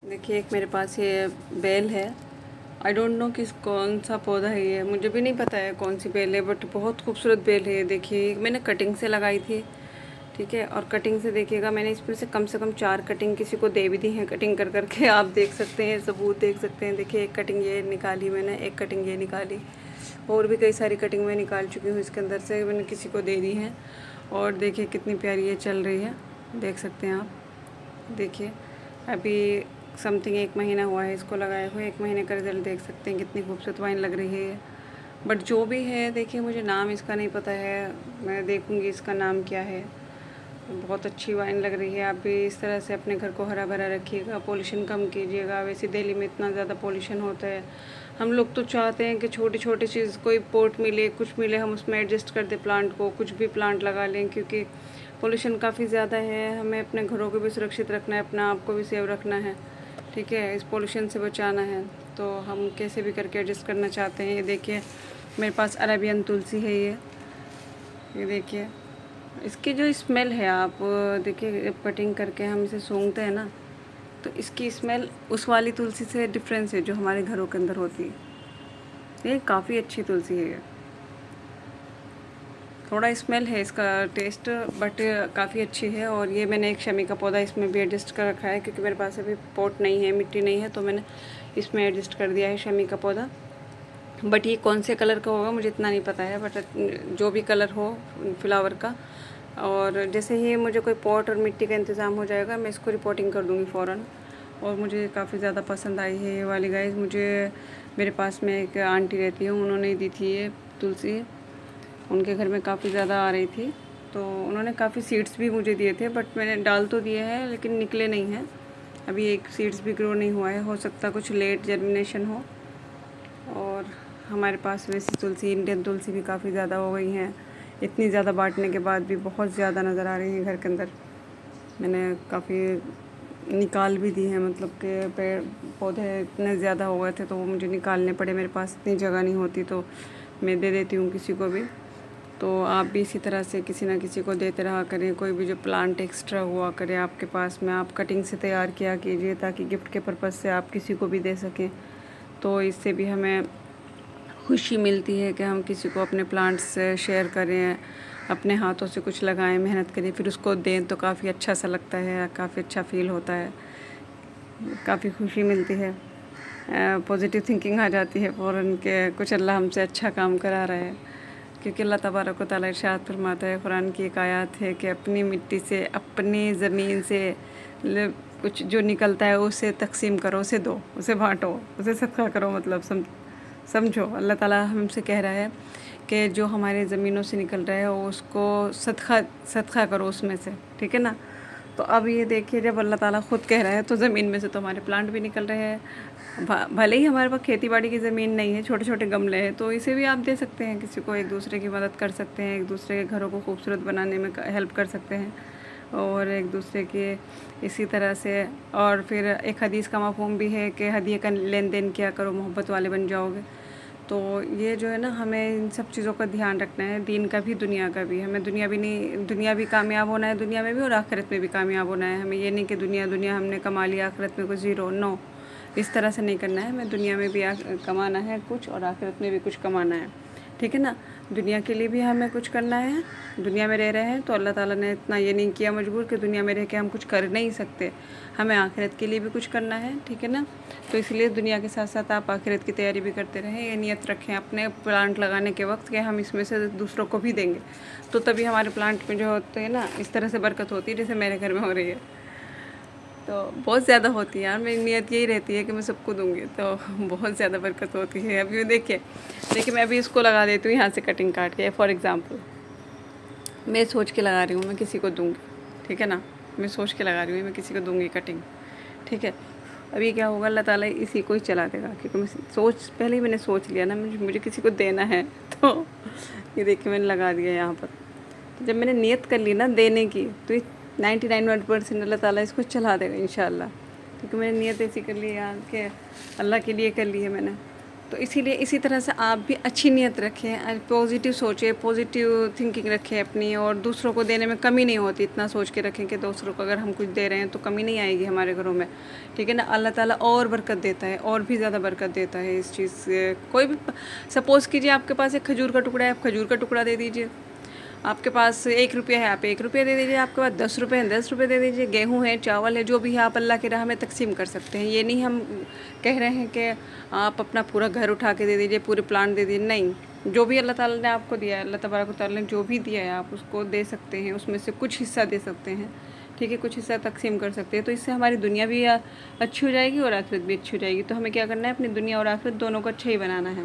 देखिए एक मेरे पास ये बेल है। आई डोंट नो किस कौन सा पौधा है ये, मुझे भी नहीं पता है कौन सी बेल है, बट बहुत खूबसूरत बेल है ये। देखिए मैंने कटिंग से लगाई थी, ठीक है। और कटिंग से देखिएगा, मैंने इसमें से कम 4 कटिंग किसी को दे भी दी हैं कटिंग कर करके। आप देख सकते हैं, सबूत देख सकते हैं। देखिए एक कटिंग ये निकाली मैंने, एक कटिंग ये निकाली, और भी कई सारी कटिंग मैं निकाल चुकी हूँ इसके अंदर से, मैंने किसी को दे दी हैं। और देखिए कितनी प्यारी ये चल रही है, देख सकते हैं आप। देखिए अभी समथिंग 1 महीना हुआ है इसको लगाए हुए। 1 महीने का रिज़ल्ट देख सकते हैं, कितनी खूबसूरत वाइन लग रही है। बट जो भी है, देखिए मुझे नाम इसका नहीं पता है, मैं देखूँगी इसका नाम क्या है। बहुत अच्छी वाइन लग रही है। आप भी इस तरह से अपने घर को हरा भरा रखिएगा, पोल्यूशन कम कीजिएगा। वैसे दिल्ली में इतना ज़्यादा पोल्यूशन होता है, हम लोग तो चाहते हैं कि छोटी छोटी चीज़, कोई पोट मिले, कुछ मिले, हम उसमें एडजस्ट कर दें प्लांट को, कुछ भी प्लांट लगा लें, क्योंकि पोल्यूशन काफ़ी ज़्यादा है। हमें अपने घरों को भी सुरक्षित रखना है, अपना आप को भी सेव रखना है, ठीक है। इस पोल्यूशन से बचाना है, तो हम कैसे भी करके एडजस्ट करना चाहते हैं। ये देखिए मेरे पास अरेबियन तुलसी है ये देखिए इसकी जो स्मेल है, आप देखिए कटिंग करके हम इसे सूंघते हैं ना, तो इसकी स्मेल उस वाली तुलसी से डिफरेंस है जो हमारे घरों के अंदर होती है। ये काफ़ी अच्छी तुलसी है ये, थोड़ा स्मेल है इसका, टेस्ट बट काफ़ी अच्छी है। और ये मैंने एक शमी का पौधा इसमें भी एडजस्ट कर रखा है, क्योंकि मेरे पास अभी पॉट नहीं है, मिट्टी नहीं है, तो मैंने इसमें एडजस्ट कर दिया है शमी का पौधा। बट ये कौन से कलर का होगा मुझे इतना नहीं पता है, बट जो भी कलर हो फ्लावर का। और जैसे ही मुझे कोई पॉट और मिट्टी का इंतज़ाम हो जाएगा, मैं इसको रिपोर्टिंग कर दूँगी फ़ौरन। और मुझे काफ़ी ज़्यादा पसंद आई है ये वाली गाइस। मुझे मेरे पास में एक आंटी रहती है, उन्होंने दी थी ये तुलसी, उनके घर में काफ़ी ज़्यादा आ रही थी, तो उन्होंने काफ़ी सीड्स भी मुझे दिए थे, बट मैंने डाल तो दिए हैं लेकिन निकले नहीं हैं। अभी एक सीड्स भी ग्रो नहीं हुआ है, हो सकता कुछ लेट जर्मिनेशन हो। और हमारे पास वैसी तुलसी, इंडियन तुलसी भी काफ़ी ज़्यादा हो गई हैं। इतनी ज़्यादा बांटने के बाद भी बहुत ज़्यादा नज़र आ रही हैं घर के अंदर। मैंने काफ़ी निकाल भी दी हैं, मतलब कि पेड़ पौधे इतने ज़्यादा हो गए थे तो वो मुझे निकालने पड़े। मेरे पास इतनी जगह नहीं होती, तो मैं दे देती हूँ किसी को भी। तो आप भी इसी तरह से किसी ना किसी को देते रहा करें। कोई भी जो प्लांट एक्स्ट्रा हुआ करे आपके पास में, आप कटिंग से तैयार किया कीजिए, ताकि गिफ्ट के पर्पज़ से आप किसी को भी दे सकें। तो इससे भी हमें खुशी मिलती है कि हम किसी को अपने प्लांट्स से शेयर करें, अपने हाथों से कुछ लगाएं, मेहनत करें, फिर उसको दें, तो काफ़ी अच्छा सा लगता है, काफ़ी अच्छा फील होता है, काफ़ी खुशी मिलती है। पॉजिटिव थिंकिंग आ जाती है फ़ौरन के कुछ अल्लाह हमसे अच्छा काम करा रहा है। क्योंकि अल्लाह तबारक व तआला इरशाद फरमाता है, कुरान की एक आयत है कि अपनी मिट्टी से, अपनी ज़मीन से कुछ जो निकलता है उसे तकसीम करो, उसे दो, उसे बाँटो, उसे सदका करो। मतलब समझो अल्लाह ताला हमसे कह रहा है कि जो हमारे ज़मीनों से निकल रहा है उसको सदका करो उसमें से, ठीक है ना। तो अब ये देखिए, जब अल्लाह ताला ख़ुद कह रहा है, तो ज़मीन में से तो हमारे प्लांट भी निकल रहे हैं। भले ही हमारे पास खेती बाड़ी की ज़मीन नहीं है, छोटे छोटे गमले हैं, तो इसे भी आप दे सकते हैं किसी को, एक दूसरे की मदद कर सकते हैं, एक दूसरे के घरों को खूबसूरत बनाने में हेल्प कर सकते हैं, और एक दूसरे के इसी तरह से। और फिर एक हदीस का मफ़हूम भी है कि हदिये का लेन देन किया करो, मोहब्बत वाले बन जाओगे। तो ये जो है ना, हमें इन सब चीज़ों का ध्यान रखना है, दीन का भी दुनिया का भी। हमें दुनिया भी कामयाब होना है, दुनिया में भी, और आखिरत में भी कामयाब होना है। हमें ये नहीं कि दुनिया हमने कमा लिया, आखिरत में कुछ ज़ीरो, नो, इस तरह से नहीं करना है। हमें दुनिया में भी कमाना है कुछ, और आखिरत में भी कुछ कमाना है, ठीक है ना। दुनिया के लिए भी हमें कुछ करना है। दुनिया में रह रहे हैं तो अल्लाह ताला ने इतना ये नहीं किया मजबूर कि दुनिया में रह के हम कुछ कर नहीं सकते, हमें आखिरत के लिए भी कुछ करना है, ठीक है ना। तो इसलिए दुनिया के साथ साथ आप आखिरत की तैयारी भी करते रहें। ये नियत रखें अपने प्लांट लगाने के वक्त कि हम इसमें से दूसरों को भी देंगे, तो तभी हमारे प्लांट में जो होते हैं ना, इस तरह से बरकत होती है जैसे मेरे घर में हो रही है। तो बहुत ज़्यादा होती है यार, मेरी नीयत यही रहती है कि मैं सबको दूँगी, तो बहुत ज़्यादा बरकत होती है। अभी देखिए मैं अभी इसको लगा देती हूँ यहाँ से कटिंग काट के, फॉर एग्ज़ाम्पल मैं सोच के लगा रही हूँ मैं किसी को दूँगी, ठीक है ना। मैं सोच के लगा रही हूँ मैं किसी को दूँगी कटिंग, ठीक है। अभी क्या होगा, अल्लाह ताला इसी को ही चला देगा, क्योंकि मैं पहले ही मैंने सोच लिया ना मुझे किसी को देना है। तो ये देखिए मैंने लगा दिया यहाँ पर। तो जब मैंने नियत कर ली ना देने की, तो 99% अल्लाह ताला इसको चला देगा इंशाअल्लाह, क्योंकि मैंने नियत ऐसी कर ली यार कि अल्लाह के लिए कर ली है मैंने। تو اسی لیے اسی طرح سے آپ بھی اچھی نیت رکھیں، پازیٹیو سوچیں، پازیٹیو تھنکنگ رکھیں اپنی، اور دوسروں کو دینے میں کمی نہیں ہوتی، اتنا سوچ کے رکھیں کہ دوسروں کو اگر ہم کچھ دے رہے ہیں تو کمی نہیں آئے گی ہمارے گھروں میں، ٹھیک ہے نا۔ اللہ تعالیٰ اور برکت دیتا ہے، اور بھی زیادہ برکت دیتا ہے اس چیز سے۔ کوئی بھی سپوز کیجیے آپ کے پاس ایک کھجور کا ٹکڑا ہے، آپ کھجور کا ٹکڑا دے دیجیے۔ آپ کے پاس 1 روپیہ ہے، آپ 1 روپیہ دے دیجیے۔ آپ کے پاس 10 روپے ہیں، 10 روپے دے دیجیے۔ گیہوں ہے، چاول ہے، جو بھی ہے آپ اللہ کی راہ میں تقسیم کر سکتے ہیں۔ یہ نہیں ہم کہہ رہے ہیں کہ آپ اپنا پورا گھر اٹھا کے دے دیجیے، پورے پلانٹ دے دیجیے، نہیں۔ جو بھی اللہ تعالیٰ نے آپ کو دیا ہے، اللہ تبارک و تعالیٰ نے جو بھی دیا ہے آپ اس کو دے سکتے ہیں، اس میں سے کچھ حصہ دے سکتے ہیں، ٹھیک ہے، کچھ حصہ تقسیم کر سکتے ہیں۔ تو اس سے ہماری دنیا بھی اچھی ہو جائے گی اور آخرت بھی اچھی ہو جائے گی۔ تو ہمیں کیا کرنا ہے، اپنی دنیا اور آخرت دونوں کو اچھا ہی بنانا ہے۔